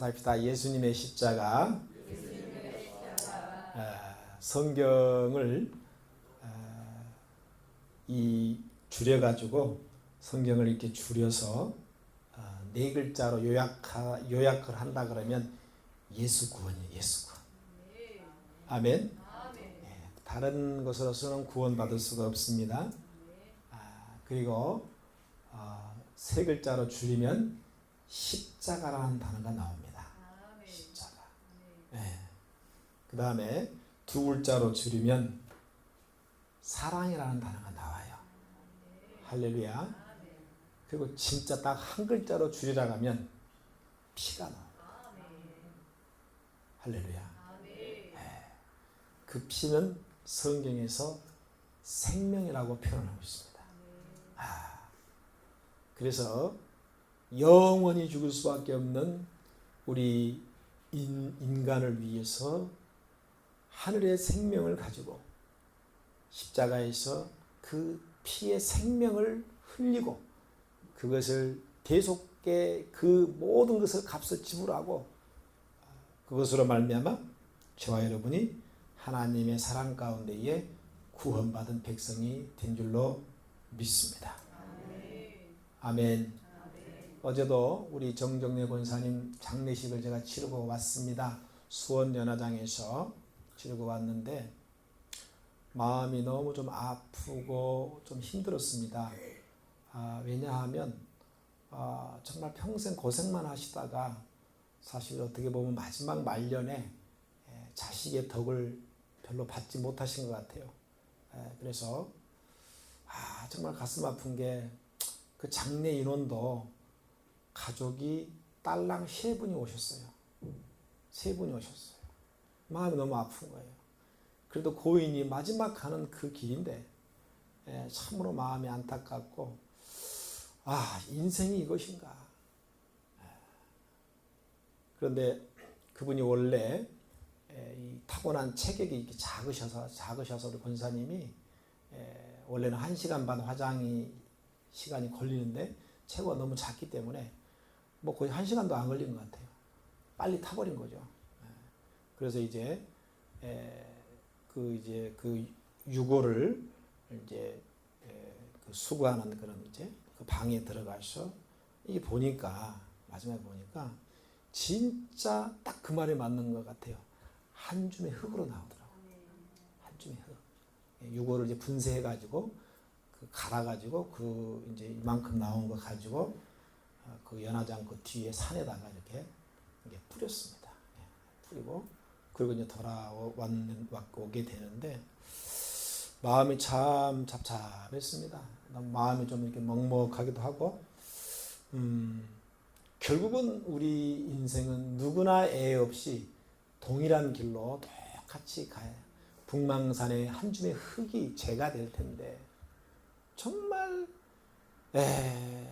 합시다. 예수님의 십자가. 성경을 줄여가지고 성경을 이렇게 줄여서 네 글자로 요약을 한다 그러면 예수 구원이에요. 예수 구원. 아멘. 다른 것으로서는 구원받을 수가 없습니다. 그리고 세 글자로 줄이면 십자가라는 단어가 나옵니다. 십자가. 그 다음에 두 글자로 줄이면 사랑이라는 단어가 나와요. 할렐루야. 그리고 진짜 딱 한 글자로 줄이라고 하면 피가 나와요. 할렐루야. 그 피는 성경에서 생명이라고 표현하고 있습니다. 그래서 영원히 죽을 수밖에 없는 우리 인간을 위해서 하늘의 생명을 가지고 십자가에서 그 피의 생명을 흘리고 그것을 대속의 그 모든 것을 값을 지불하고 그것으로 말미암아 저와 여러분이 하나님의 사랑 가운데에 구원받은 백성이 된 줄로 믿습니다. 아멘. 어제도 우리 정정래 권사님 장례식을 제가 치르고 왔습니다. 수원 연화장에서 치르고 왔는데 마음이 너무 좀 아프고 좀 힘들었습니다. 왜냐하면 정말 평생 고생만 하시다가 사실 어떻게 보면 마지막 말년에 자식의 덕을 별로 받지 못하신 것 같아요. 그래서 정말 가슴 아픈 게 그 장례 인원도 가족이 딸랑 세 분이 오셨어요. 세 분이 오셨어요. 마음이 너무 아픈 거예요. 그래도 고인이 마지막 가는 그 길인데 참으로 마음이 안타깝고 인생이 이것인가. 그런데 그분이 원래 이 타고난 체격이 이렇게 작으셔서 우리 권사님이 원래는 1시간 반 화장이 시간이 걸리는데 체구가 너무 작기 때문에 뭐 거의 1시간도 안 걸린 것 같아요. 빨리 타버린 거죠. 그래서 이제 그 유골을 이제 그 수거하는 그런 이제 그 방에 들어가서 이게 보니까 마지막에 보니까 진짜 딱 그 말에 맞는 것 같아요. 한 줌의 흙으로 나오더라고요. 한 줌의 흙. 유골을 이제 분쇄해가지고 그 갈아가지고 그 이제 이만큼 나온 거 가지고 그 연화장 그 뒤에 산에다가 이렇게 뿌렸습니다. 뿌리고 그리고 이제 오게 되는데 마음이 참 잡잡했습니다. 마음이 좀 이렇게 먹먹하기도 하고 결국은 우리 인생은 누구나 애 없이 동일한 길로 똑같이 가요. 북망산에 한 줌의 흙이 죄가 될 텐데 정말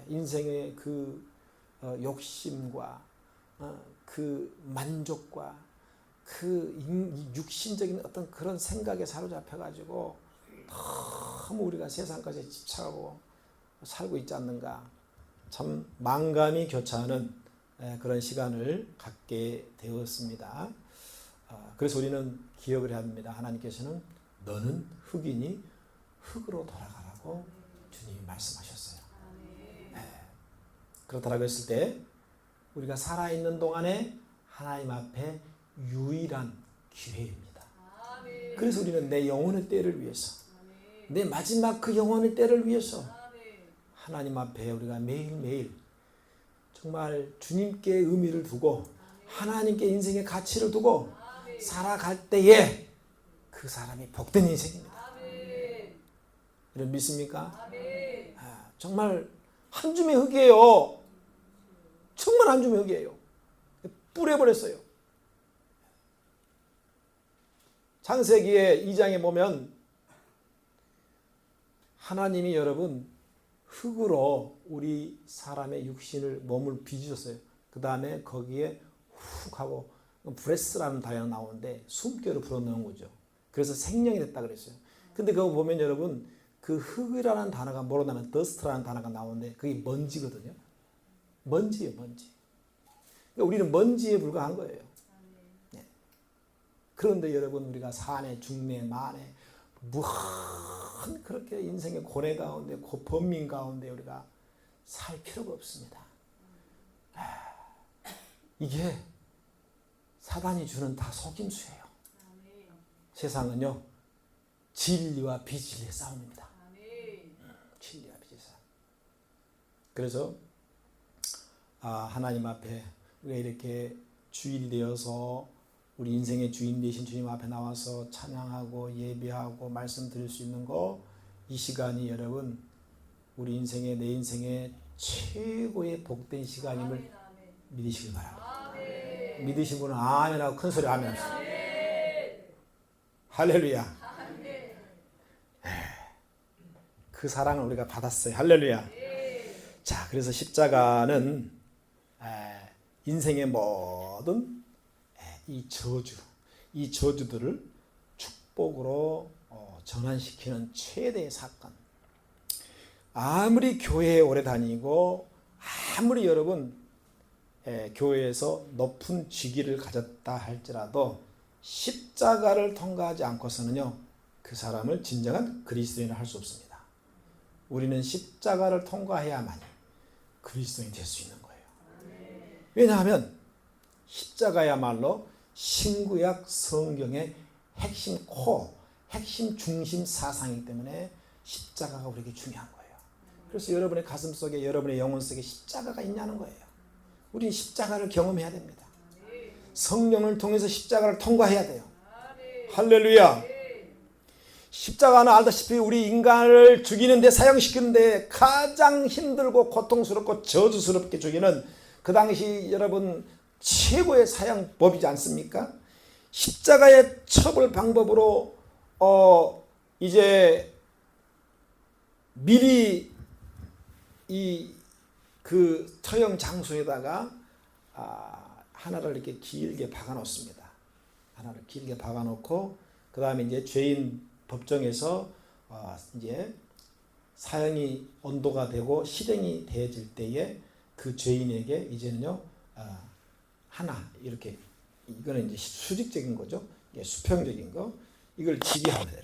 인생의 그 욕심과 그 만족과 그 육신적인 어떤 그런 생각에 사로잡혀가지고 너무 우리가 세상까지 집착하고 살고 있지 않는가. 참 망감이 교차하는 그런 시간을 갖게 되었습니다. 그래서 우리는 기억을 해야 합니다. 하나님께서는 너는 흙이니 흙으로 돌아가라고 주님이 말씀하셨어요. 그렇다라고 했을 때 우리가 살아있는 동안에 하나님 앞에 유일한 기회입니다. 그래서 우리는 내 영혼의 때를 위해서 내 마지막 그 영혼의 때를 위해서 하나님 앞에 우리가 매일매일 정말 주님께 의미를 두고 하나님께 인생의 가치를 두고 살아갈 때에 그 사람이 복된 인생입니다. 여러분 믿습니까? 정말 한 줌의 흙이에요. 정말 한 줌의 흙이에요. 뿌려버렸어요. 창세기의 2장에 보면 하나님이 여러분 흙으로 우리 사람의 육신을 몸을 빚으셨어요. 그 다음에 거기에 훅 하고 브레스라는 단어가 나오는데 숨결을 불어넣은 거죠. 그래서 생명이 됐다 그랬어요. 근데 그거 보면 여러분 그 흙이라는 단어가 뭐로 나면 더스트라는 단어가 나오는데 그게 먼지거든요. 먼지예요, 먼지. 그러니까 우리는 먼지에 불과한 거예요. 네. 그런데 여러분 우리가 산에 중내 만에 무한 그렇게 인생의 고뇌 가운데 범민 가운데 우리가 살 필요가 없습니다. 이게 사단이 주는 다 속임수예요. 세상은요 진리와 비진리의 싸움입니다. 진리와 비진리의 싸움. 그래서 하나님 앞에 우리가 이렇게 주일이 되어서 우리 인생의 주인 되신 주님 앞에 나와서 찬양하고 예배하고 말씀 드릴 수 있는 거, 이 시간이 여러분 우리 인생의 내 인생의 최고의 복된 시간임을 믿으시길 바랍니다. 믿으신 분은 아멘하고 큰 소리 아멘 합시다. 할렐루야. 그 사랑을 우리가 받았어요. 할렐루야. 자, 그래서 십자가는 인생의 모든 이 저주들을 축복으로 전환시키는 최대의 사건. 아무리 교회에 오래 다니고 아무리 여러분 교회에서 높은 직위를 가졌다 할지라도 십자가를 통과하지 않고서는요 그 사람을 진정한 그리스도인을 할 수 없습니다. 우리는 십자가를 통과해야만이 그리스도인이 될 수 있는 거예요. 왜냐하면 십자가야말로 신구약 성경의 핵심 핵심 중심 사상이기 때문에 십자가가 우리에게 중요한 거예요. 그래서 여러분의 가슴 속에, 여러분의 영혼 속에 십자가가 있냐는 거예요. 우리는 십자가를 경험해야 됩니다. 성령을 통해서 십자가를 통과해야 돼요. 할렐루야. 십자가는 알다시피 우리 인간을 죽이는 데 사용시키는 데 가장 힘들고 고통스럽고 저주스럽게 죽이는 그 당시 여러분 최고의 사형법이지 않습니까? 십자가의 처벌 방법으로 이제 미리 그 처형 장소에다가 하나를 이렇게 길게 박아 놓습니다. 하나를 길게 박아 놓고 그 다음에 이제 죄인 법정에서 이제 사형이 온도가 되고 실행이 되어질 때에 그 죄인에게 이제는요 하나 이렇게, 이거는 이제 수직적인 거죠. 수평적인 거, 이걸 지게 합니다.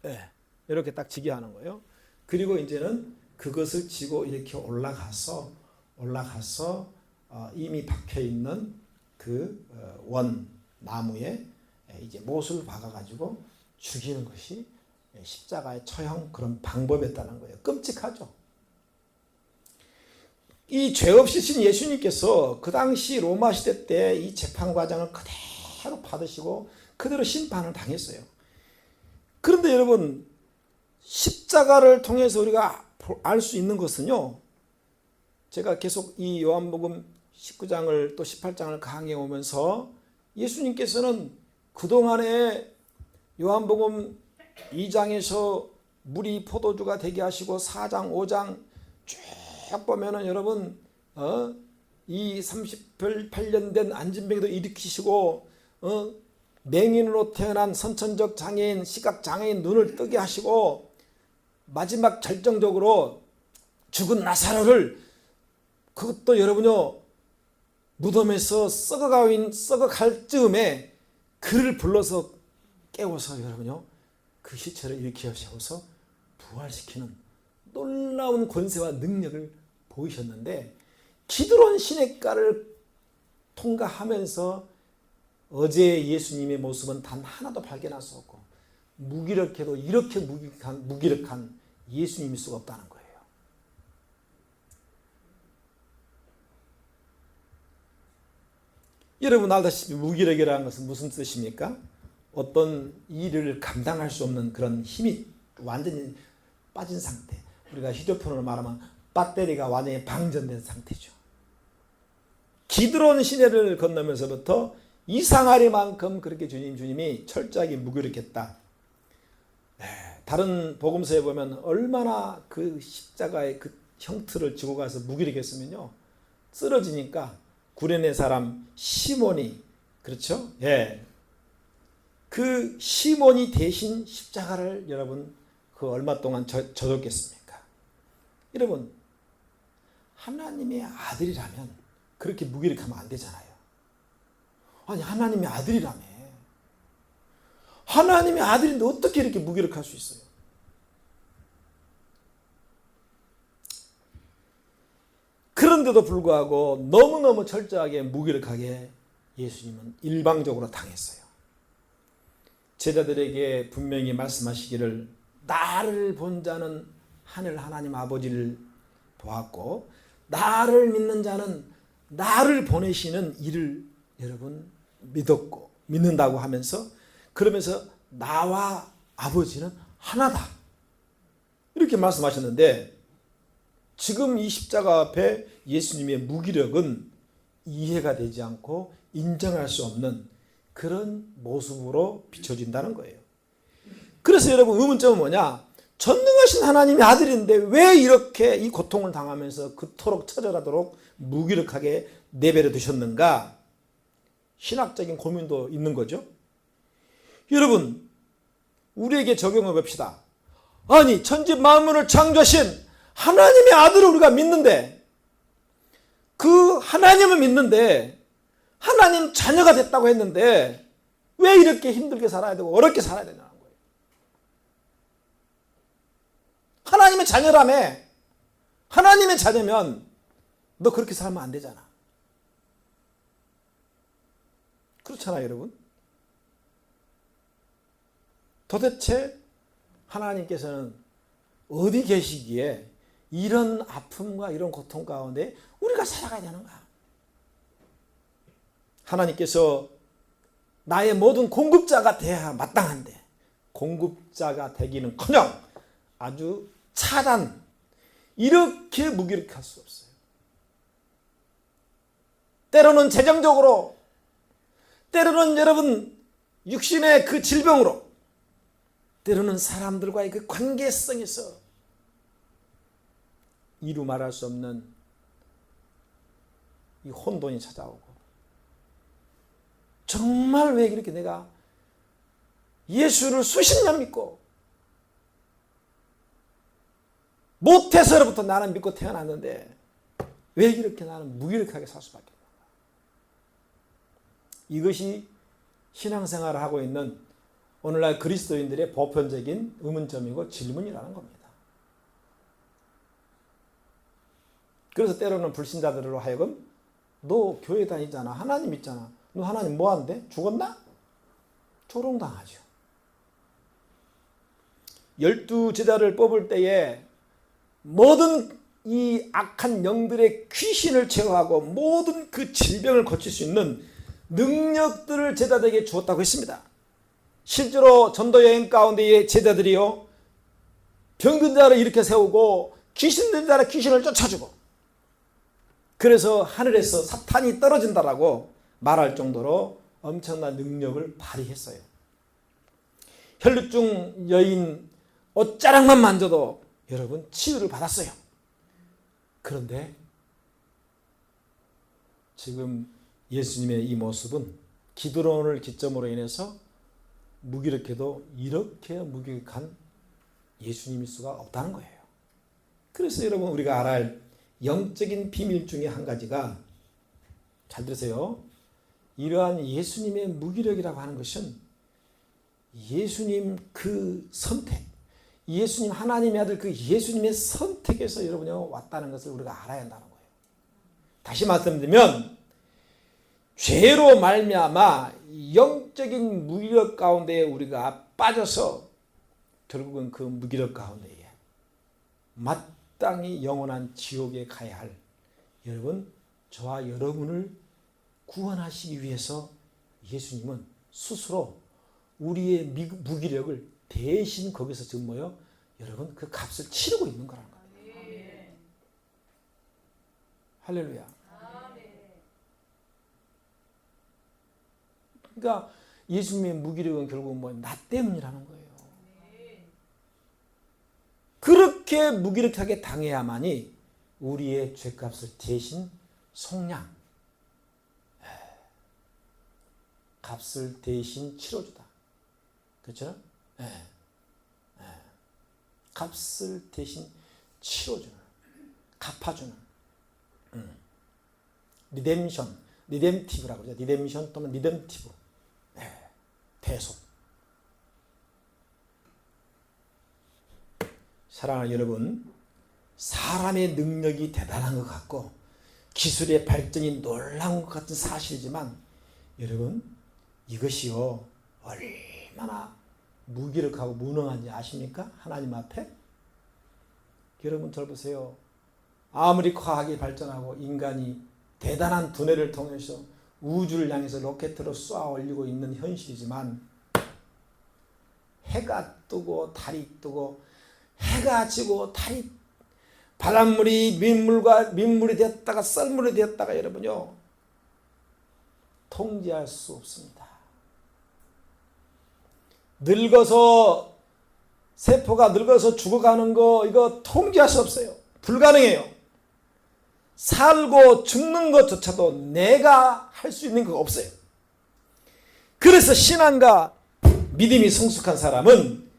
이렇게 이렇게 딱 지게 하는 거예요. 그리고 이제는 그것을 지고 이렇게 올라가서 이미 박혀 있는 그 원 나무에 이제 못을 박아 가지고 죽이는 것이 십자가의 처형 그런 방법이었다는 거예요. 끔찍하죠. 이 죄 없으신 예수님께서 그 당시 로마 시대 때 이 재판 과정을 그대로 받으시고 그대로 심판을 당했어요. 그런데 여러분 십자가를 통해서 우리가 알 수 있는 것은요, 제가 계속 이 요한복음 19장을 또 18장을 강의해 오면서 예수님께서는 그동안에 요한복음 2장에서 물이 포도주가 되게 하시고 4장 5장 쭉 보면은 여러분 이 38년 된 안진뱅이도 일으키시고 맹인으로 태어난 선천적 장애인, 시각 장애인 눈을 뜨게 하시고 마지막 결정적으로 죽은 나사로를, 그것도 여러분요 무덤에서 썩어갈 즈음에 그를 불러서 깨워서 여러분요 그 시체를 일으켜 세워서 부활시키는 놀라운 권세와 능력을 보이셨는데, 기드론 시냇가를 통과하면서 어제의 예수님의 모습은 단 하나도 발견할 수 없고 무기력해도 이렇게 무기력한 예수님일 수가 없다는 거예요. 여러분 알다시피 무기력이라는 것은 무슨 뜻입니까? 어떤 일을 감당할 수 없는 그런 힘이 완전히 빠진 상태. 우리가 휴대폰으로 말하면 배터리가 완전히 방전된 상태죠. 기드론 시내를 건너면서부터 이상하리만큼 그렇게 주님이 철저하게 무기력했다. 다른 복음서에 보면 얼마나 그 십자가의 그 형틀을 지고 가서 무기력했으면요, 쓰러지니까 구레네 사람 시몬이, 그렇죠? 그 시몬이 대신 십자가를 여러분 그 얼마 동안 져줬겠습니까? 여러분 하나님의 아들이라면 그렇게 무기력하면 안 되잖아요. 아니 하나님의 아들이라며. 하나님의 아들인데 어떻게 이렇게 무기력할 수 있어요? 그런데도 불구하고 너무너무 철저하게 무기력하게 예수님은 일방적으로 당했어요. 제자들에게 분명히 말씀하시기를 나를 본 자는 하늘 하나님 아버지를 보았고 나를 믿는 자는 나를 보내시는 이를 여러분 믿었고 믿는다고 하면서 그러면서 나와 아버지는 하나다 이렇게 말씀하셨는데 지금 이 십자가 앞에 예수님의 무기력은 이해가 되지 않고 인정할 수 없는 그런 모습으로 비춰진다는 거예요. 그래서 여러분 의문점은 뭐냐? 전능하신 하나님의 아들인데 왜 이렇게 이 고통을 당하면서 그토록 처절하도록 무기력하게 내버려 두셨는가? 신학적인 고민도 있는 거죠. 여러분 우리에게 적용해 봅시다. 아니 천지 만물을 창조하신 하나님의 아들을 우리가 믿는데 그 하나님을 믿는데 하나님 자녀가 됐다고 했는데 왜 이렇게 힘들게 살아야 되고 어렵게 살아야 되냐는 거예요. 하나님의 자녀라며. 하나님의 자녀면 너 그렇게 살면 안 되잖아. 그렇잖아요 여러분. 도대체 하나님께서는 어디 계시기에 이런 아픔과 이런 고통 가운데 우리가 살아가야 되는가? 하나님께서 나의 모든 공급자가 돼야 마땅한데 공급자가 되기는커녕 아주 차단 이렇게 무기력할 수 없어요. 때로는 재정적으로 때로는 여러분 육신의 그 질병으로 때로는 사람들과의 그 관계성에서 이루 말할 수 없는 이 혼돈이 찾아오고 정말 왜 이렇게 내가 예수를 수십 년 믿고 모태서로부터 나는 믿고 태어났는데 왜 이렇게 나는 무기력하게 살 수밖에 없는가? 이것이 신앙생활을 하고 있는 오늘날 그리스도인들의 보편적인 의문점이고 질문이라는 겁니다. 그래서 때로는 불신자들로 하여금 너 교회 다니잖아. 하나님 있잖아. 너 하나님 뭐 한대? 죽었나? 조롱당하죠. 12 제자를 뽑을 때에 모든 이 악한 영들의 귀신을 제어하고 모든 그 질병을 고칠 수 있는 능력들을 제자들에게 주었다고 했습니다. 실제로 전도 여행 가운데의 제자들이요 병든 자를 일으켜 세우고 귀신 든 자를 귀신을 쫓아주고 그래서 하늘에서 사탄이 떨어진다라고 말할 정도로 엄청난 능력을 발휘했어요. 혈루증 여인 옷자락만 만져도 여러분 치유를 받았어요. 그런데 지금 예수님의 이 모습은 기드론을 기점으로 인해서 무기력해도 이렇게 무기력한 예수님일 수가 없다는 거예요. 그래서 여러분 우리가 알아야 할 영적인 비밀 중에 한 가지가 잘 들으세요. 이러한 예수님의 무기력이라고 하는 것은 예수님 그 선택, 예수님 하나님의 아들 그 예수님의 선택에서 여러분이 왔다는 것을 우리가 알아야 한다는 거예요. 다시 말씀드리면 죄로 말미암아 영적인 무기력 가운데 우리가 빠져서 결국은 그 무기력 가운데에 마땅히 영원한 지옥에 가야 할 여러분 저와 여러분을 구원하시기 위해서 예수님은 스스로 우리의 무기력을 대신 거기서 지금 뭐요? 여러분 그 값을 치르고 있는 거라는 거예요. 할렐루야. 그러니까 예수님의 무기력은 결국 뭐 나 때문이라는 거예요. 그렇게 무기력하게 당해야만이 우리의 죄값을 대신 속량 값을 대신 치러주다. 그렇죠? 값을 대신 치러주는 갚아주는 리뎀티브라고 그러죠. 리뎀션 또는 리뎀티브. 네, 대속. 사랑하는 여러분, 사람의 능력이 대단한 것 같고 기술의 발전이 놀라운 것 같은 사실이지만 여러분, 이것이요 얼마나 무기력하고 무능한지 아십니까? 하나님 앞에? 여러분 절 보세요. 아무리 과학이 발전하고 인간이 대단한 두뇌를 통해서 우주를 향해서 로켓으로 쏘아 올리고 있는 현실이지만 해가 뜨고 달이 뜨고 해가 지고 달이 바닷물이 민물이 되었다가 썰물이 되었다가 여러분요 통제할 수 없습니다. 늙어서 세포가 늙어서 죽어가는 거 이거 통제할 수 없어요. 불가능해요. 살고 죽는 것조차도 내가 할 수 있는 거 없어요. 그래서 신앙과 믿음이 성숙한 사람은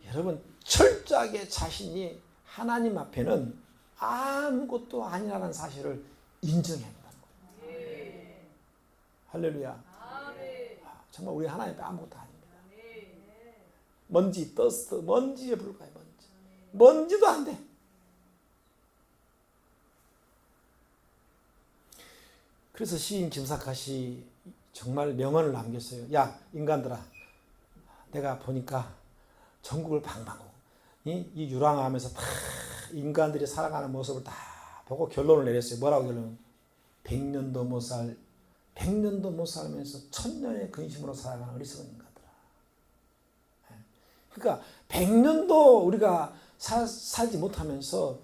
여러분 철저하게 자신이 하나님 앞에는 아무것도 아니라는 사실을 인정해야 한다는 거예요. 할렐루야. 정말 우리 하나님 앞에 아무것도 아닙니다. 먼지, 더스트, 먼지에 불과해. 먼지도 안 돼. 그래서 시인 김사카시 정말 명언을 남겼어요. 야 인간들아, 내가 보니까 전국을 방방하고 이 유랑하면서 다 인간들이 살아가는 모습을 다 보고 결론을 내렸어요. 뭐라고 결론? 100년도 못 살면서 1000년의 근심으로 살아가는 어리석은 인간들아. 그러니까 100년도 우리가 살지 못하면서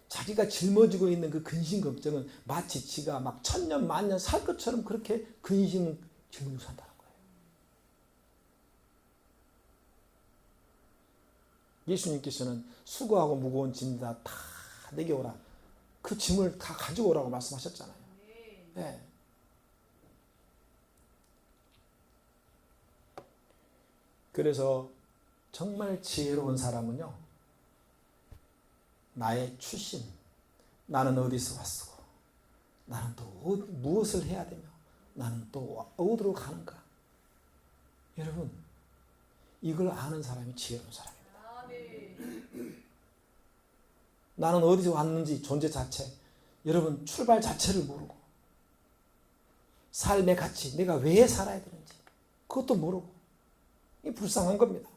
자기가 짊어지고 있는 그 근심 걱정은 마치 지가 막 1000년 만년 살 것처럼 그렇게 근심을 짊어지고 산다는 거예요. 예수님께서는 수고하고 무거운 짐 다 내게 오라. 그 짐을 다 가지고 오라고 말씀하셨잖아요. 네. 그래서 정말 지혜로운 사람은요, 나의 출신, 나는 어디서 왔고, 나는 또 무엇을 해야 되며, 나는 또 어디로 가는가. 여러분, 이걸 아는 사람이 지혜로운 사람입니다. 나는 어디서 왔는지 존재 자체, 여러분 출발 자체를 모르고, 삶의 가치, 내가 왜 살아야 되는지 그것도 모르고, 이 불쌍한 겁니다.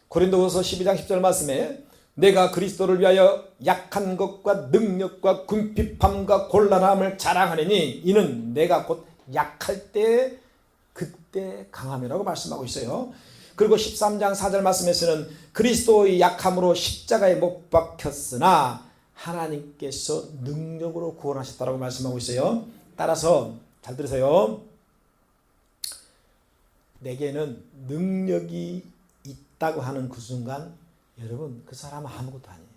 고린도후서 12장 10절 말씀에 내가 그리스도를 위하여 약한 것과 능력과 궁핍함과 곤란함을 자랑하느니 이는 내가 곧 약할 때 그때 강함이라고 말씀하고 있어요. 그리고 13장 4절 말씀에서는 그리스도의 약함으로 십자가에 못 박혔으나 하나님께서 능력으로 구원하셨다고 말씀하고 있어요. 따라서 잘 들으세요. 내게는 능력이 있다고 하는 그 순간 여러분 그 사람은 아무것도 아니에요.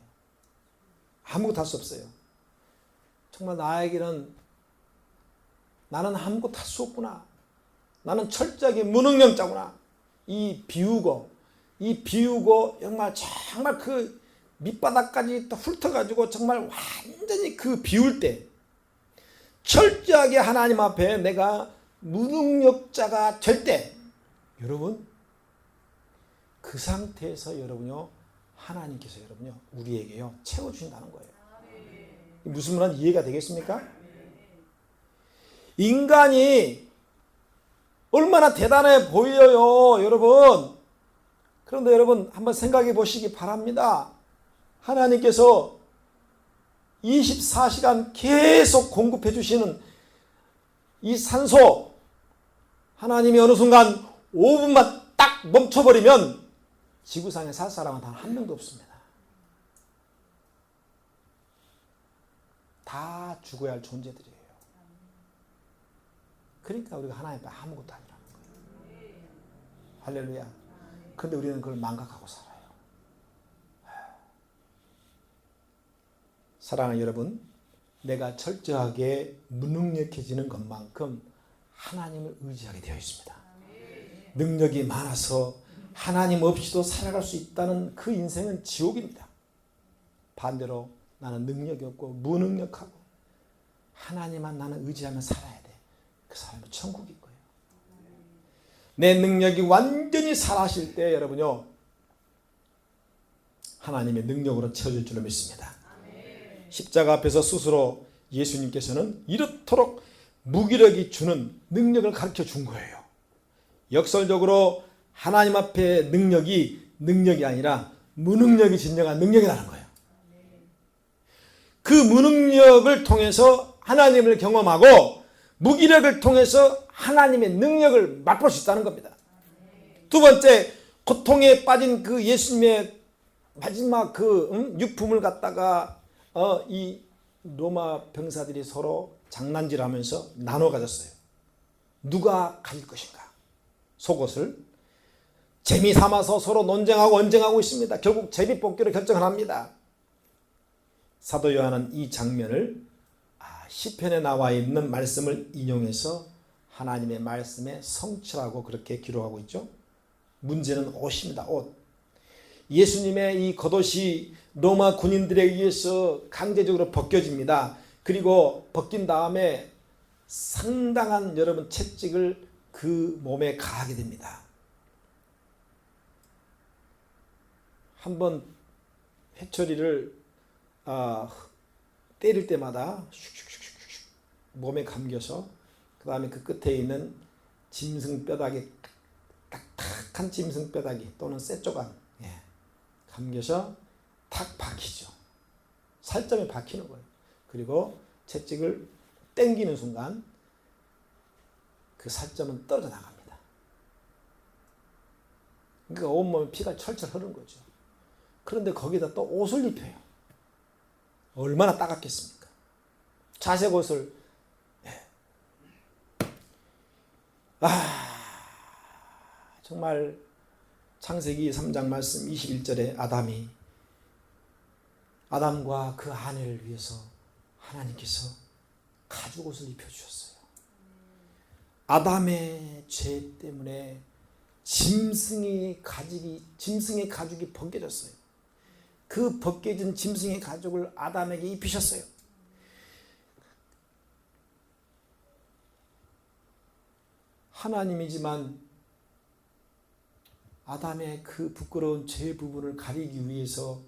아무것도 할 수 없어요. 정말 나에게는 나는 아무것도 할 수 없구나. 나는 철저하게 무능력자구나. 이 비우고 정말 그 밑바닥까지 훑어가지고 정말 완전히 그 비울 때 철저하게 하나님 앞에 내가 무능력자가 될 때 여러분 그 상태에서 여러분요 하나님께서 여러분요 우리에게요 채워주신다는 거예요. 무슨 말인지 이해가 되겠습니까? 인간이 얼마나 대단해 보여요 여러분. 그런데 여러분 한번 생각해 보시기 바랍니다. 하나님께서 24시간 계속 공급해 주시는 이 산소, 하나님이 어느 순간 5분만 딱 멈춰버리면 지구상에 살 사람은 단 한 명도 없습니다. 다 죽어야 할 존재들이에요. 그러니까 우리가 하나님 앞에 아무것도 아니라는 거예요. 할렐루야. 근데 우리는 그걸 망각하고 살아요. 사랑하는 여러분, 내가 철저하게 무능력해지는 것만큼 하나님을 의지하게 되어 있습니다. 능력이 많아서 하나님 없이도 살아갈 수 있다는 그 인생은 지옥입니다. 반대로 나는 능력이 없고 무능력하고 하나님만 나는 의지하며 살아야 돼. 그 사람은 천국일 거예요. 내 능력이 완전히 살아실 때 여러분요, 하나님의 능력으로 채워질 줄로 믿습니다. 십자가 앞에서 스스로 예수님께서는 이렇도록 무기력이 주는 능력을 가르쳐 준 거예요. 역설적으로 하나님 앞에 능력이 아니라 무능력이 진정한 능력이라는 거예요. 그 무능력을 통해서 하나님을 경험하고 무기력을 통해서 하나님의 능력을 맛볼 수 있다는 겁니다. 두 번째, 고통에 빠진 그 예수님의 마지막 그 유품을 갖다가 이 로마 병사들이 서로 장난질하면서 나눠 가졌어요. 누가 가질 것인가? 속옷을 재미 삼아서 서로 논쟁하고 언쟁하고 있습니다. 결국 제비 뽑기로 결정을 합니다. 사도 요한은 이 장면을 시편에 나와 있는 말씀을 인용해서 하나님의 말씀에 성취라고 그렇게 기록하고 있죠. 문제는 옷입니다. 옷. 예수님의 이 겉옷이 로마 군인들에 의해서 강제적으로 벗겨집니다. 그리고 벗긴 다음에 상당한 여러분 채찍을 그 몸에 가하게 됩니다. 한번 회초리를 때릴 때마다 슉슉슉슉 몸에 감겨서 그 다음에 그 끝에 있는 짐승 뼈다귀, 딱딱한 짐승 뼈다귀 또는 쇠조각 감겨서 탁 박히죠. 살점에 박히는 거예요. 그리고 채찍을 당기는 순간 그 살점은 떨어져 나갑니다. 그러니까 온몸에 피가 철철 흐르는 거죠. 그런데 거기다 또 옷을 입혀요. 얼마나 따갑겠습니까? 자색 옷을. 정말 창세기 3장 말씀 21절에 아담과 그 아내를 위해서 하나님께서 가죽 옷을 입혀주셨어요. 아담의 죄 때문에 짐승의 가죽이 벗겨졌어요. 그 벗겨진 짐승의 가죽을 아담에게 입히셨어요. 하나님이지만 아담의 그 부끄러운 죄 부분을 가리기 위해서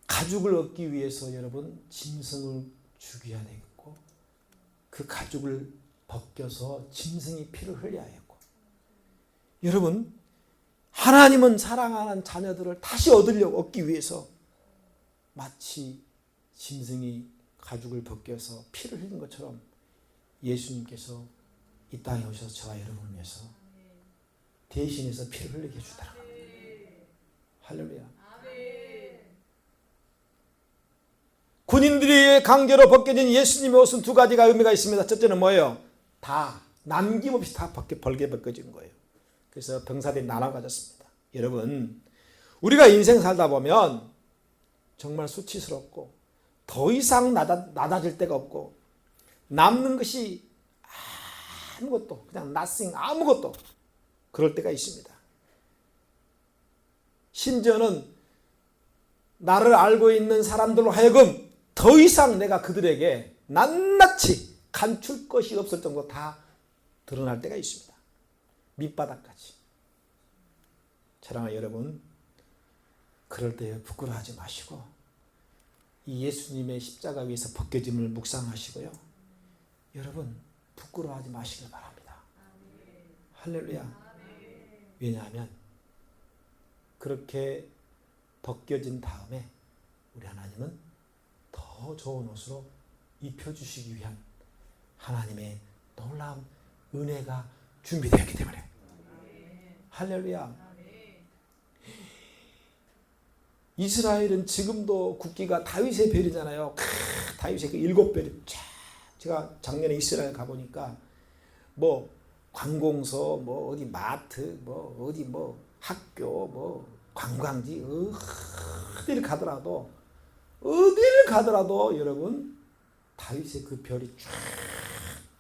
가죽을 얻기 위해서 여러분 짐승을 죽여야 되겠고 그 가죽을 벗겨서 짐승이 피를 흘려야 했고 여러분 하나님은 사랑하는 자녀들을 다시 얻기 위해서 마치 짐승이 가죽을 벗겨서 피를 흘린 것처럼 예수님께서 이 땅에 오셔서 저와 여러분을 위해서 대신해서 피를 흘리게 해주더라. 할렐루야. 군인들이 강제로 벗겨진 예수님의 옷은 두 가지가 의미가 있습니다. 첫째는 뭐예요? 다 남김없이 다 벌게 벗겨진 거예요. 그래서 병사들이 나눠 가졌습니다. 여러분, 우리가 인생 살다 보면 정말 수치스럽고 더 이상 낮아질 데가 없고 남는 것이 아무것도 그냥 nothing 아무것도 그럴 때가 있습니다. 심지어는 나를 알고 있는 사람들로 하여금 더 이상 내가 그들에게 낱낱이 감출 것이 없을 정도 다 드러날 때가 있습니다. 밑바닥까지. 사랑하는 여러분, 그럴 때 부끄러워하지 마시고 이 예수님의 십자가 위에서 벗겨짐을 묵상하시고요. 여러분 부끄러워하지 마시길 바랍니다. 할렐루야. 왜냐하면 그렇게 벗겨진 다음에 우리 하나님은 더 좋은 옷으로 입혀주시기 위한 하나님의 놀라운 은혜가 준비되었기 때문에 할렐루야. 이스라엘은 지금도 국기가 다윗의 별이잖아요. 다윗의 그 7별이 제가 작년에 이스라엘 가보니까 뭐 관공서 뭐 어디 마트 뭐 어디 뭐 학교 뭐 관광지 어디를 가더라도 여러분 다윗의 그 별이 쫙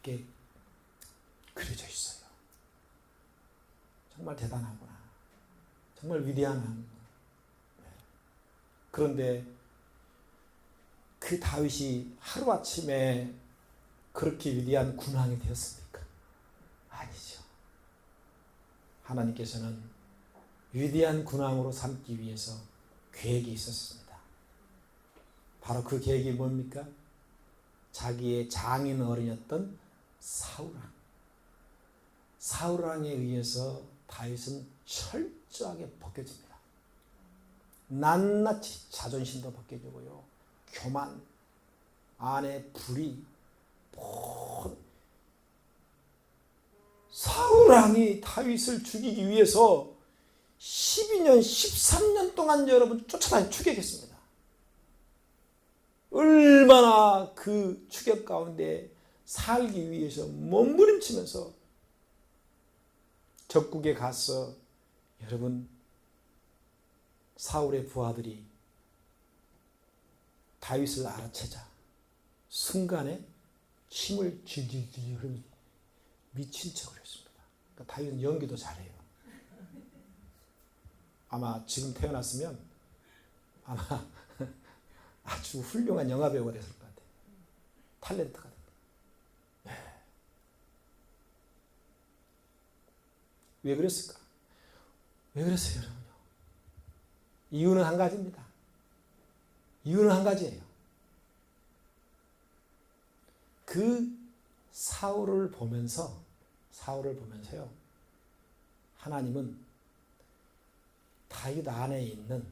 이렇게 그려져 있어요. 정말 대단하구나. 정말 위대한 하나님. 그런데 그 다윗이 하루아침에 그렇게 위대한 군왕이 되었습니까? 아니죠. 하나님께서는 위대한 군왕으로 삼기 위해서 계획이 있었습니다. 바로 그 계획이 뭡니까? 자기의 장인 어른이었던 사울왕에 의해서 다윗은 철저하게 벗겨집니다. 낱낱이 자존심도 벗겨지고요, 교만, 아내 불의, 사울왕이 다윗을 죽이기 위해서 12년, 13년 동안 여러분 쫓아다니 추격했습니다. 얼마나 그 추격 가운데 살기 위해서 몸부림치면서 적국에 가서 여러분 사울의 부하들이 다윗을 알아채자 순간에 침을 질질질 흘리며 미친 척을 했습니다. 그러니까 다윗은 연기도 잘해요. 아마 지금 태어났으면 아마 아주 훌륭한 영화배우가 됐을 것 같아요. 탤런트가 됐다. 네. 왜 그랬을까? 왜 그랬어요, 여러분요? 이유는 한 가지입니다. 이유는 한 가지예요. 그 사울을 보면서요, 하나님은 다윗 안에 있는,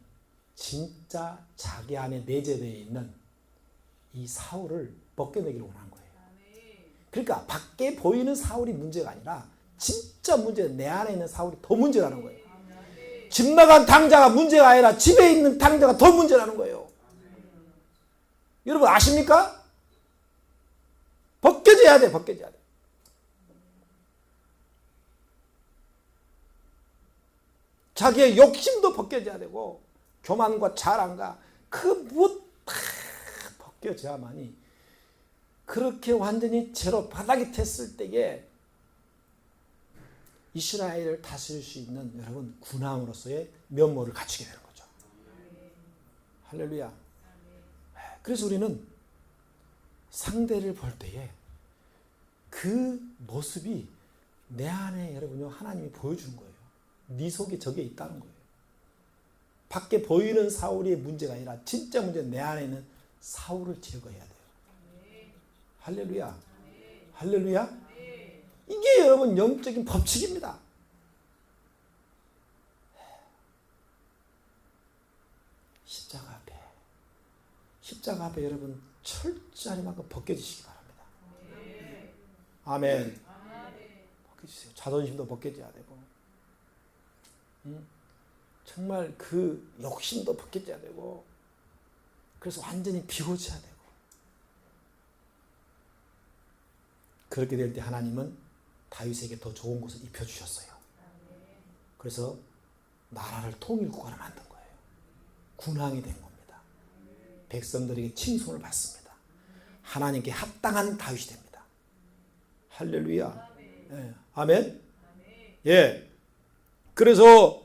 진짜 자기 안에 내재되어 있는 이 사울을 벗겨내기를 원한 거예요. 그러니까 밖에 보이는 사울이 문제가 아니라 진짜 문제는 내 안에 있는 사울이 더 문제라는 거예요. 집 나간 당자가 문제가 아니라 집에 있는 당자가 더 문제라는 거예요. 여러분 아십니까? 벗겨져야 돼, 벗겨져야 돼. 자기의 욕심도 벗겨져야 되고 교만과 자랑과 그 무엇 다 벗겨져야만이 그렇게 완전히 제로 바닥이 됐을 때에 이스라엘을 다스릴 수 있는 여러분 군왕으로서의 면모를 갖추게 되는 거죠. 할렐루야. 그래서 우리는 상대를 볼 때에 그 모습이 내 안에 여러분요 하나님이 보여주는 거예요. 네 속에 저게 있다는 거예요. 밖에 보이는 사울의 문제가 아니라 진짜 문제는 내 안에 있는 사울을 제거해야 돼요. 할렐루야. 할렐루야. 이게 여러분 영적인 법칙입니다. 십자가 앞에 여러분 철저히 만큼 벗겨지시기 바랍니다. 아멘. 벗겨주세요. 자존심도 벗겨져야 되고, 정말 그 욕심도 벗겨져야 되고, 그래서 완전히 비워져야 되고. 그렇게 될 때 하나님은 다윗에게 더 좋은 것을 입혀주셨어요. 그래서 나라를 통일국가로 만든 거예요. 군왕이 된 겁니다. 백성들에게 칭송을 받습니다. 하나님께 합당한 다윗이 됩니다. 할렐루야. 예. 아멘. 예. 그래서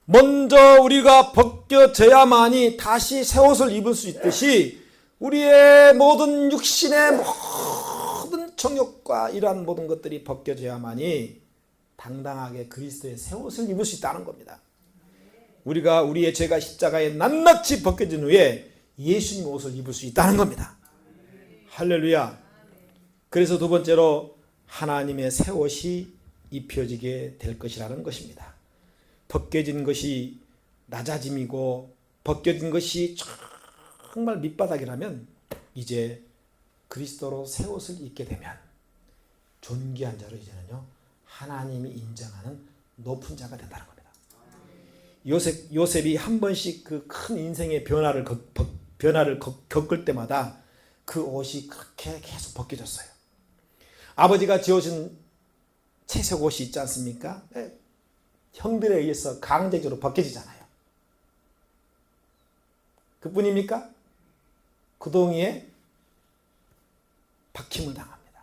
먼저 우리가 벗겨져야만이 다시 새 옷을 입을 수 있듯이 우리의 모든 육신의 모든 정욕과 이러한 모든 것들이 벗겨져야만이 당당하게 그리스도의 새 옷을 입을 수 있다는 겁니다. 우리가 우리의 죄가 십자가에 낱낱이 벗겨진 후에 예수님 옷을 입을 수 있다는 겁니다. 할렐루야. 그래서 두 번째로 하나님의 새 옷이 입혀지게 될 것이라는 것입니다. 벗겨진 것이 낮아짐이고 벗겨진 것이 정말 밑바닥이라면 이제 그리스도로 새 옷을 입게 되면 존귀한 자로 이제는요 하나님이 인정하는 높은 자가 된다는 겁니다. 요셉이 한 번씩 그 큰 인생의 변화를 겪을 때마다 그 옷이 그렇게 계속 벗겨졌어요. 아버지가 지어준 채색 옷이 있지 않습니까? 형들에 의해서 강제적으로 벗겨지잖아요. 그뿐입니까? 구덩이에 박힘을 당합니다.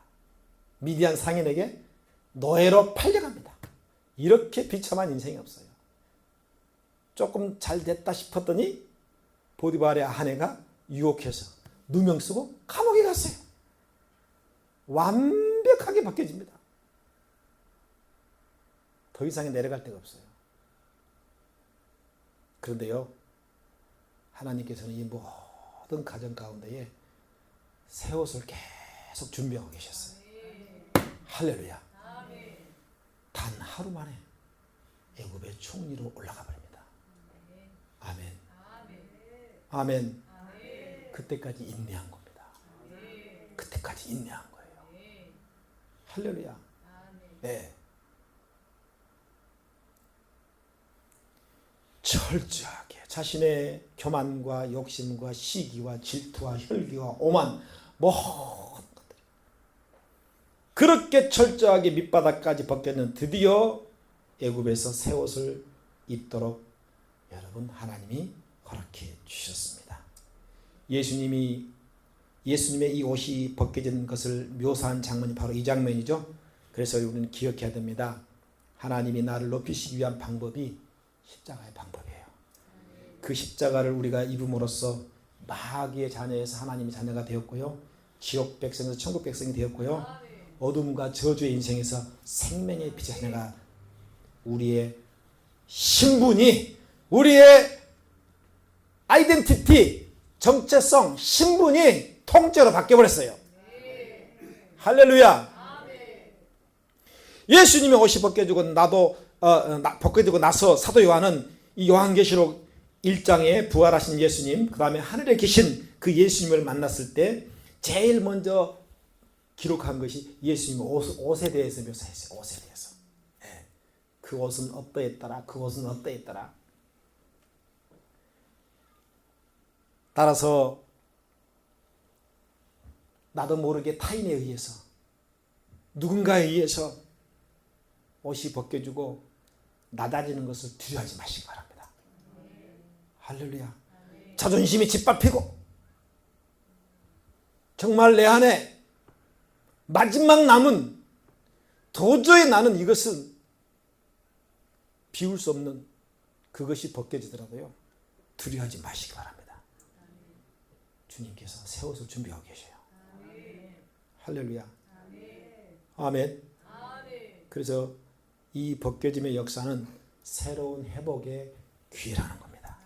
미디안 상인에게 노예로 팔려갑니다. 이렇게 비참한 인생이 없어요. 조금 잘 됐다 싶었더니 보디발의 아내가 유혹해서 누명 쓰고 감옥에 갔어요. 완벽하게 바뀌어집니다. 더 이상 내려갈 데가 없어요. 그런데요, 하나님께서는 이 모든 가정 가운데에 새 옷을 계속 준비하고 계셨어요. 할렐루야. 단 하루 만에 애굽의 총리로 올라가 버립니다. 아멘. 아멘. 그때까지 인내한 겁니다. 그때까지 인내한 거예요. 할렐루야. 네. 철저하게 자신의 교만과 욕심과 시기와 질투와 혈기와 오만 모든 것들 그렇게 철저하게 밑바닥까지 벗겼는 드디어 애굽에서 새 옷을 입도록 여러분 하나님이 허락해 주셨습니다. 예수님의 이 옷이 벗겨진 것을 묘사한 장면이 바로 이 장면이죠. 그래서 우리는 기억해야 됩니다. 하나님이 나를 높이시기 위한 방법이 십자가의 방법이에요. 그 십자가를 우리가 입음으로써 마귀의 자녀에서 하나님의 자녀가 되었고요. 지옥 백성에서 천국 백성이 되었고요. 어둠과 저주의 인생에서 생명의 빛의 자녀가 우리의 신분이 우리의 아이덴티티 정체성 신분이 통째로 바뀌어버렸어요. 할렐루야. 예수님의 옷이 벗겨지고 나서 사도 요한은 이 요한계시록 1장에 부활하신 예수님, 그 다음에 하늘에 계신 그 예수님을 만났을 때 제일 먼저 기록한 것이 예수님의 옷에 대해서 묘사했어요. 옷에 대해서. 네. 그 옷은 어떠했더라. 그 옷은 어떠했더라. 따라서 나도 모르게 타인에 의해서 누군가에 의해서 옷이 벗겨지고 낮아지는 것을 두려워하지 마시기 바랍니다. 할렐루야. 자존심이 짓밟히고 정말 내 안에 마지막 남은 도저히 나는 이것은 비울 수 없는 그것이 벗겨지더라도요. 두려워하지 마시기 바랍니다. 주님께서 새 옷을 준비하고 계셔요. 할렐루야. 아멘. 그래서 이 벗겨짐의 역사는 새로운 회복의 기회라는 겁니다.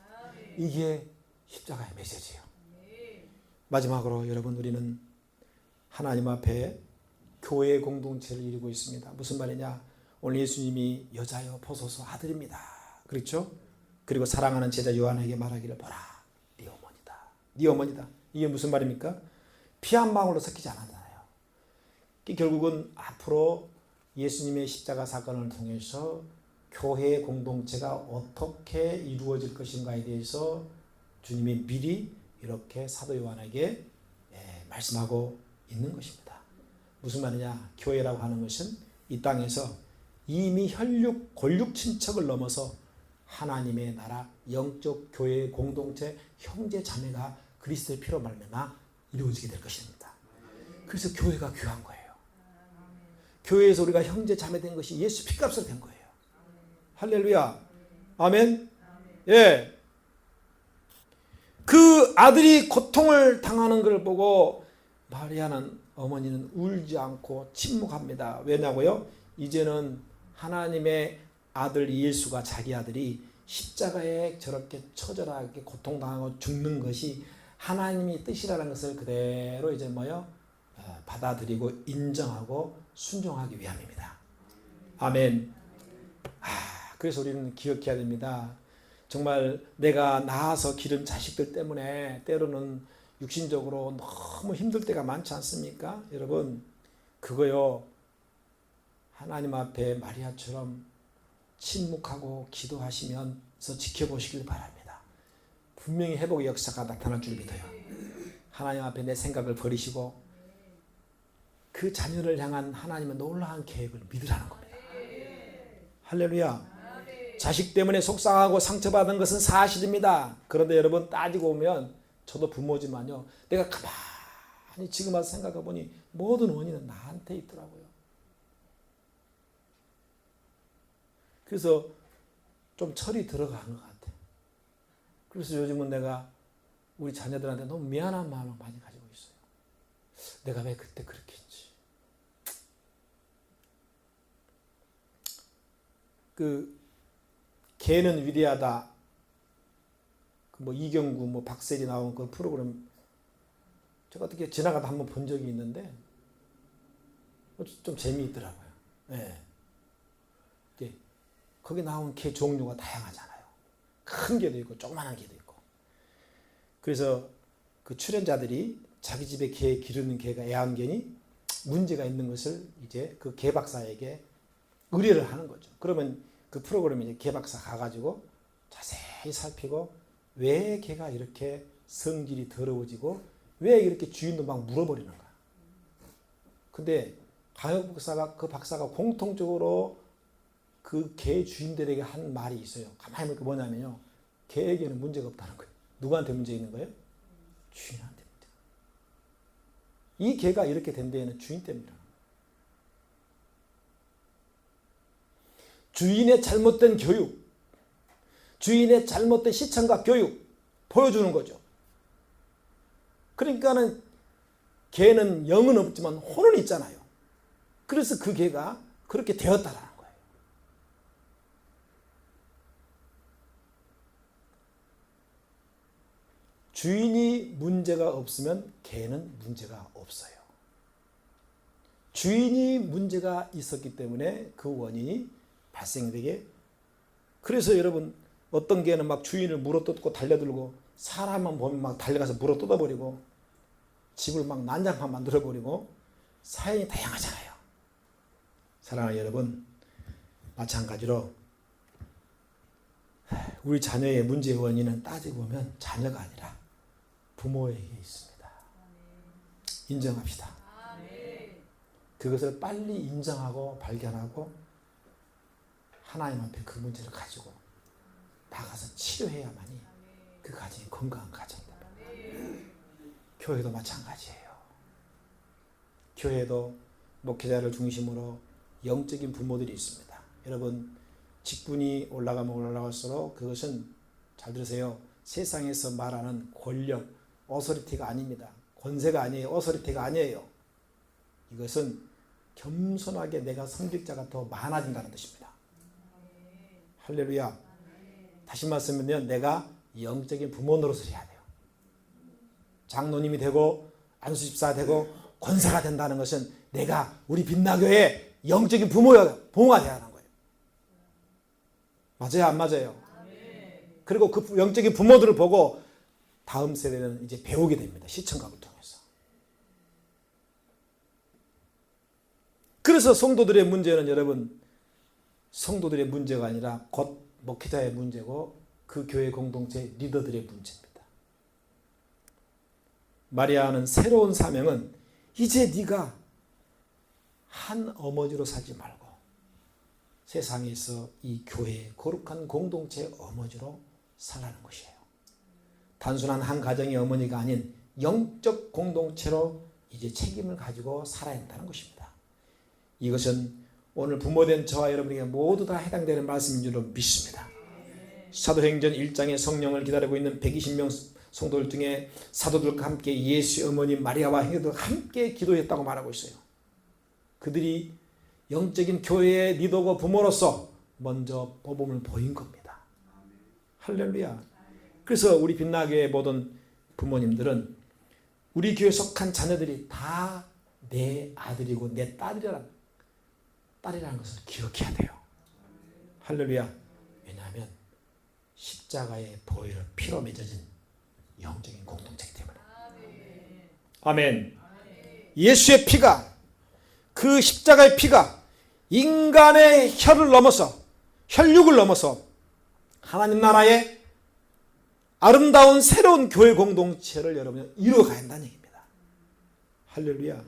이게 십자가의 메시지예요. 마지막으로 여러분 우리는 하나님 앞에 교회 공동체를 이루고 있습니다. 무슨 말이냐? 오늘 예수님이 여자여 보소서 아들입니다. 그렇죠? 그리고 사랑하는 제자 요한에게 말하기를 보라 네 어머니다. 네 어머니다. 이게 무슨 말입니까? 피 한 방울도 섞이지 않았잖아요. 결국은 앞으로 예수님의 십자가 사건을 통해서 교회의 공동체가 어떻게 이루어질 것인가에 대해서 주님이 미리 이렇게 사도 요한에게 말씀하고 있는 것입니다. 무슨 말이냐? 교회라고 하는 것은 이 땅에서 이미 권력 친척을 넘어서 하나님의 나라 영적 교회의 공동체 형제 자매가 그리스도의 피로 말미암아 이루어지게 될 것입니다. 그래서 교회가 귀한 거예요. 교회에서 우리가 형제 자매 된 것이 예수 피값으로 된 거예요. 할렐루야. 아멘. 예. 그 아들이 고통을 당하는 걸 보고 마리아는 어머니는 울지 않고 침묵합니다. 왜냐고요? 이제는 하나님의 아들 예수가 자기 아들이 십자가에 저렇게 처절하게 고통당하고 죽는 것이 하나님의 뜻이라는 것을 그대로 이제 받아들이고 인정하고 순종하기 위함입니다. 아멘. 그래서 우리는 기억해야 됩니다. 정말 내가 낳아서 기른 자식들 때문에 때로는 육신적으로 너무 힘들 때가 많지 않습니까? 여러분 그거요 하나님 앞에 마리아처럼 침묵하고 기도하시면서 지켜보시길 바랍니다. 분명히 회복의 역사가 나타날 줄 믿어요. 하나님 앞에 내 생각을 버리시고 그 자녀를 향한 하나님의 놀라운 계획을 믿으라는 겁니다. 할렐루야. 자식 때문에 속상하고 상처받은 것은 사실입니다. 그런데 여러분 따지고 보면 저도 부모지만요. 내가 가만히 지금 와서 생각해 보니 모든 원인은 나한테 있더라고요. 그래서 좀 철이 들어가는 것 같아요. 그래서 요즘은 내가 우리 자녀들한테 너무 미안한 마음을 많이 가지고 내가 왜 그때 그렇게 했지? 개는 위대하다. 이경구, 박세리 나온 그 프로그램 제가 어떻게 지나가다 한번 본 적이 있는데 좀 재미있더라고요. 네. 거기 나온 개 종류가 다양하잖아요. 큰 개도 있고 조그만한 개도 있고. 그래서 그 출연자들이 자기 집에 개 기르는 개가 애완견이 문제가 있는 것을 이제 그 개 박사에게 의뢰를 하는 거죠. 그러면 그 프로그램에 이제 개 박사 가가지고 자세히 살피고 왜 개가 이렇게 성질이 더러워지고 왜 이렇게 주인도 막 물어버리는가. 근데 강혁 박사가 그 박사가 공통적으로 그 개 주인들에게 한 말이 있어요. 가만히 보니까 뭐냐면요. 개에게는 문제가 없다는 거예요. 누구한테 문제 있는 거예요? 주인한테 문제가. 이 개가 이렇게 된 데에는 주인 때문이라는 거예요. 주인의 잘못된 교육, 주인의 잘못된 시청각 교육 보여주는 거죠. 그러니까는 개는 영은 없지만 혼은 있잖아요. 그래서 그 개가 그렇게 되었다라는 거예요. 주인이 문제가 없으면 개는 문제가 없어요. 주인이 문제가 있었기 때문에 그 원인이 발생되게. 그래서 여러분 어떤 개는 막 주인을 물어뜯고 달려들고 사람만 보면 막 달려가서 물어뜯어버리고 집을 막 난장판 만들어버리고 사연이 다양하잖아요. 사랑하는 여러분, 마찬가지로 우리 자녀의 문제의 원인은 따지고 보면 자녀가 아니라 부모에게 있습니다. 인정합시다. 그것을 빨리 인정하고 발견하고 하나님 앞에 그 문제를 가지고 나가서 치료해야만이 그 가정이 건강한 가정입니다. 교회도 마찬가지예요. 교회도 목회자를 중심으로 영적인 부모들이 있습니다. 여러분, 직분이 올라가면 올라갈수록 그것은 잘 들으세요. 세상에서 말하는 권력, 어서리티가 아닙니다. 권세가 아니에요. 어서리티가 아니에요. 이것은 겸손하게 내가 성직자가 더 많아진다는 뜻입니다. 할렐루야. 다시 말씀하면 내가 영적인 부모 노릇을 해야 돼요. 장로님이 되고 안수집사 되고 권사가 된다는 것은 내가 우리 빛나교의 영적인 부모가 돼야 하는 거예요. 맞아요? 안 맞아요? 그리고 그 영적인 부모들을 보고 다음 세대는 이제 배우게 됩니다. 시청각을 통해서. 그래서 성도들의 문제는 여러분, 성도들의 문제가 아니라 곧 목회자의 문제고 그 교회 공동체 리더들의 문제입니다. 마리아는 새로운 사명은 이제 네가 한 어머니로 살지 말고 세상에서 이 교회의 거룩한 공동체의 어머니로 살라는 것이에요. 단순한 한 가정의 어머니가 아닌 영적 공동체로 이제 책임을 가지고 살아야 한다는 것입니다. 이것은 오늘 부모된 저와 여러분에게 모두 다 해당되는 말씀인 줄로 믿습니다. 사도행전 1장에 성령을 기다리고 있는 120명 성도들 중에 사도들과 함께 예수의 어머니 마리아와 형제들과 함께 기도했다고 말하고 있어요. 그들이 영적인 교회의 리더고 부모로서 먼저 모범을 보인 겁니다. 할렐루야. 그래서 우리 빛나교의 모든 부모님들은 우리 교회에 속한 자녀들이 다 내 아들이고 내 딸이라는 것을 기억해야 돼요. 할렐루야. 왜냐하면 십자가의 보혈 피로 맺어진 영적인 공동체이기 때문에. 아멘. 예수의 피가, 그 십자가의 피가 인간의 혈을 넘어서, 혈육을 넘어서 하나님 나라의 아름다운 새로운 교회 공동체를 여러분 이루어가야 한다는 얘기입니다. 할렐루야.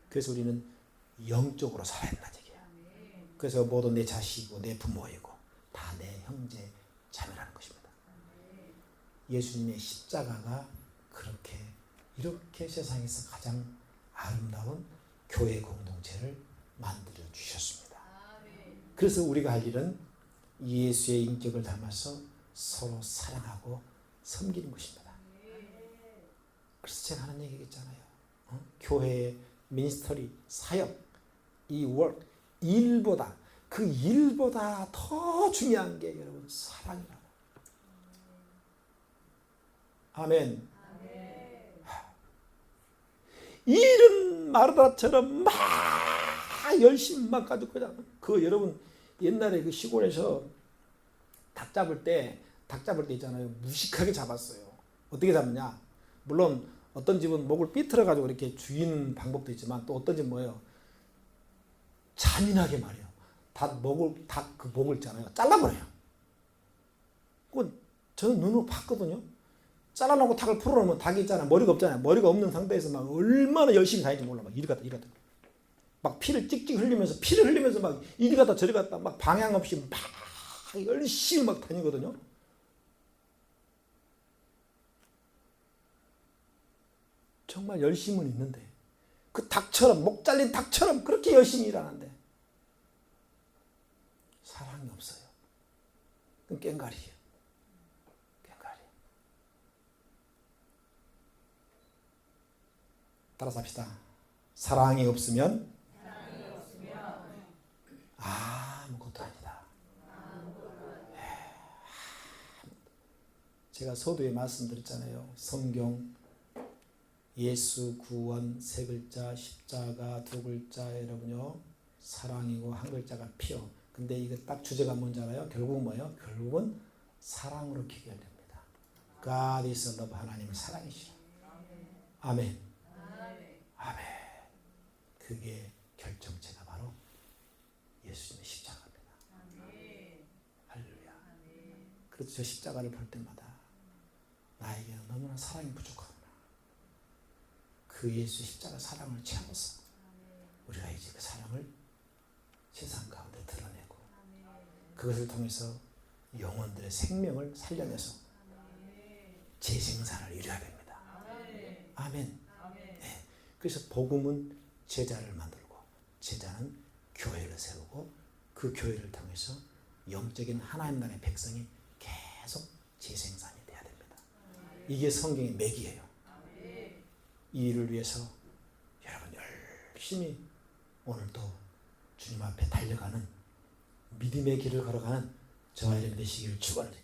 그래서 우리는 영적으로 살아야 한다는 얘기예요. 그래서 모두 내 자식이고 내 부모이고 다 내 형제 자매라는 것입니다. 예수님의 십자가가 이렇게 세상에서 가장 아름다운 교회 공동체를 만들어 주셨습니다. 그래서 우리가 할 일은 예수의 인격을 담아서 서로 사랑하고 섬기는 것입니다. 그래서 제가 하는 얘기 있잖아요. 교회의 미니스터리, 사역, 이 월, 일보다 그 일보다 더 중요한 게 여러분 사랑이라고. 아멘. 일은 마르다처럼 막 열심히 막 가지고 그냥 그 여러분 옛날에 그 시골에서 닭 잡을 때 있잖아요. 무식하게 잡았어요. 어떻게 잡느냐? 물론 어떤 집은 목을 삐틀어 가지고 이렇게 죽이는 방법도 있지만 또 어떤 집은 뭐예요? 잔인하게 말이에요. 닭 그 목을 있잖아요. 잘라버려요. 그건 저는 눈으로 봤거든요. 잘라놓고 닭을 풀어놓으면 닭이 있잖아요. 머리가 없잖아요. 머리가 없는 상태에서 막 얼마나 열심히 다니는지 몰라. 막 이리 갔다 막 피를 찍찍 흘리면서 막 이리 갔다 저리 갔다 막 방향 없이 막 열심히 막 다니거든요. 정말 열심은 있는데 그 닭처럼 목 잘린 닭처럼 그렇게 열심히 일하는데 사랑이 없어요. 그건 꽹과리예요. 꽹과리. 따라서 합시다. 사랑이 없으면 아무것도 아니다. 제가 서두에 말씀드렸잖아요. 성경 예수, 구원, 세 글자, 십자가, 두 글자, 여러분요. 사랑이고 한 글자가 피요. 근데 이거 딱 주제가 뭔지 알아요? 결국은 뭐예요? 결국은 사랑으로 귀결됩니다. God is love. 하나님은 사랑이시라. 아멘. 아멘. 그게 결정체가 바로 예수님의 십자가입니다. 할렐루야. 그래서 저 십자가를 볼 때마다 나에게는 너무나 사랑이 부족하구나. 그 예수 십자가 사랑을 채워서 우리가 이제 그 사랑을 세상 가운데 드러내고 그것을 통해서 영혼들의 생명을 살려내서 재생산을 이루어야 됩니다. 아멘. 네. 그래서 복음은 제자를 만들고 제자는 교회를 세우고 그 교회를 통해서 영적인 하나님 나라의 백성이 계속 재생산이 돼야 됩니다. 이게 성경의 맥이에요. 이 일을 위해서 여러분 열심히 오늘도 주님 앞에 달려가는 믿음의 길을 걸어가는 저와 여러분 되시기를 축원합니다.